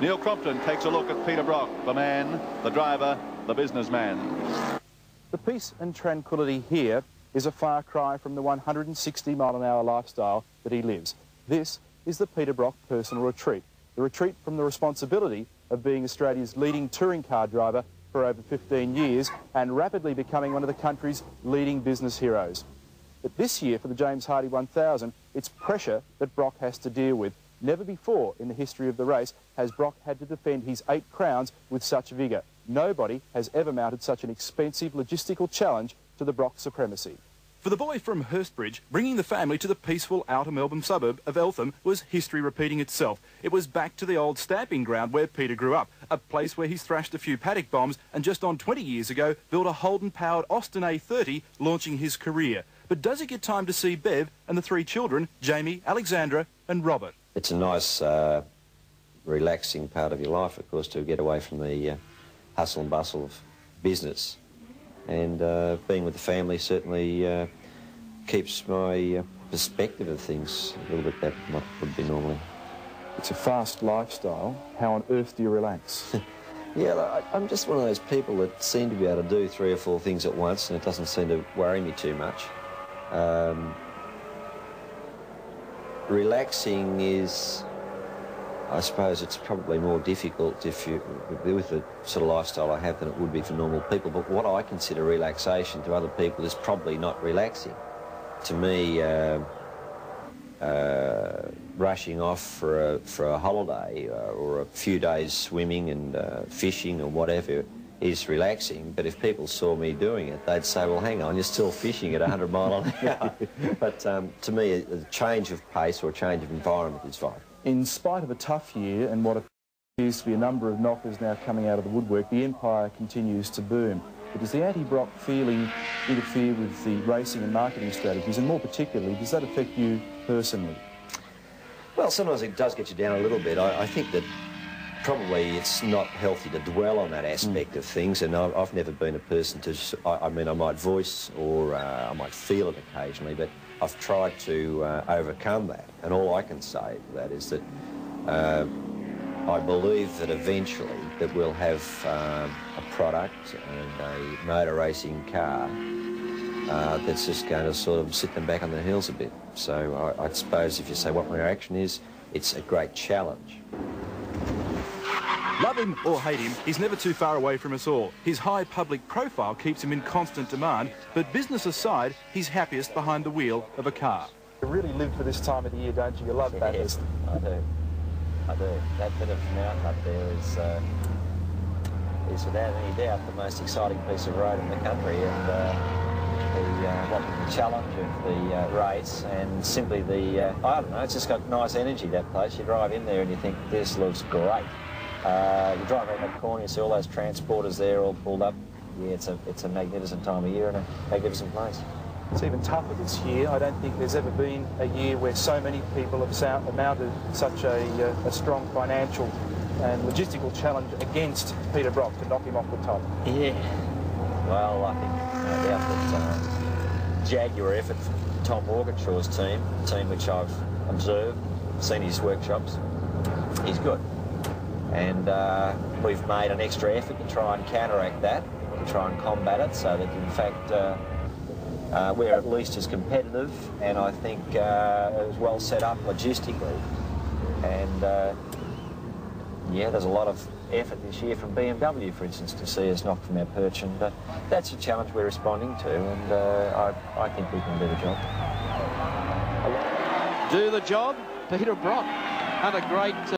Neil Crompton takes a look at Peter Brock, the man, the driver, the businessman. The peace and tranquility here is a far cry from the 160-mile-an-hour lifestyle that he lives. This is the Peter Brock personal retreat, the retreat from the responsibility of being Australia's leading touring car driver for over 15 years and rapidly becoming one of the country's leading business heroes. But this year, for the James Hardie 1000, it's pressure that Brock has to deal with. Never before in the history of the race has Brock had to defend his 8 crowns with such vigour. Nobody has ever mounted such an expensive logistical challenge to the Brock supremacy. For the boy from Hurstbridge, bringing the family to the peaceful outer Melbourne suburb of Eltham was history repeating itself. It was back to the old stamping ground where Peter grew up, a place where he's thrashed a few paddock bombs and just on 20 years ago built a Holden-powered Austin A30, launching his career. But does he get time to see Bev and the 3 children, Jamie, Alexandra and Robert? It's a nice, relaxing part of your life, of course, to get away from the hustle and bustle of business. And being with the family certainly keeps my perspective of things a little bit better than what would be normally. It's a fast lifestyle. How on earth do you relax? Yeah, I'm just one of those people that seem to be able to do 3 or 4 things at once, and it doesn't seem to worry me too much. Relaxing is, I suppose it's probably more difficult with the sort of lifestyle I have than it would be for normal people, but what I consider relaxation to other people is probably not relaxing. To me, rushing off for a holiday or a few days swimming and fishing or whatever is relaxing, but if people saw me doing it, they'd say, well, hang on, you're still fishing at 100 mile an hour. But to me, a change of pace or a change of environment is fine. In spite of a tough year and what appears to be a number of knockers now coming out of the woodwork, the empire continues to boom. But does the anti-Brock feeling interfere with the racing and marketing strategies, and more particularly, does that affect you personally? Well, sometimes it does get you down a little bit. I think that probably it's not healthy to dwell on that aspect of things, and I've never been a person to... I mean, I might voice or I might feel it occasionally, but I've tried to overcome that. And all I can say to that is that I believe that eventually that we'll have a product and a motor racing car that's just going to sort of sit them back on the heels a bit. So I suppose if you say what my reaction is, it's a great challenge. Love him or hate him, he's never too far away from us all. His high public profile keeps him in constant demand, but business aside, he's happiest behind the wheel of a car. You really live for this time of the year, don't you? You love Bathurst. Yes, I do. I do. That bit of mountain up there is without any doubt the most exciting piece of road in the country, and the challenge of the race and simply the, I don't know, it's just got nice energy, that place. You drive in there and you think, this looks great. You drive around that corner, you see all those transporters there all pulled up. Yeah, it's a magnificent time of year and a magnificent place. It's even tougher this year. I don't think there's ever been a year where so many people have mounted such a strong financial and logistical challenge against Peter Brock to knock him off the top. Yeah. Well, I think no doubt that Jaguar effort from Tom Morganshaw's team, a team which I've observed, seen his workshops, he's good. And we've made an extra effort to try and counteract that, to try and combat it, so that in fact we're at least as competitive, and I think as well set up logistically. And yeah, there's a lot of effort this year from BMW, for instance, to see us knocked from our perch, and that's a challenge we're responding to, and I think we can do the job. Do the job, Peter Brock, and a great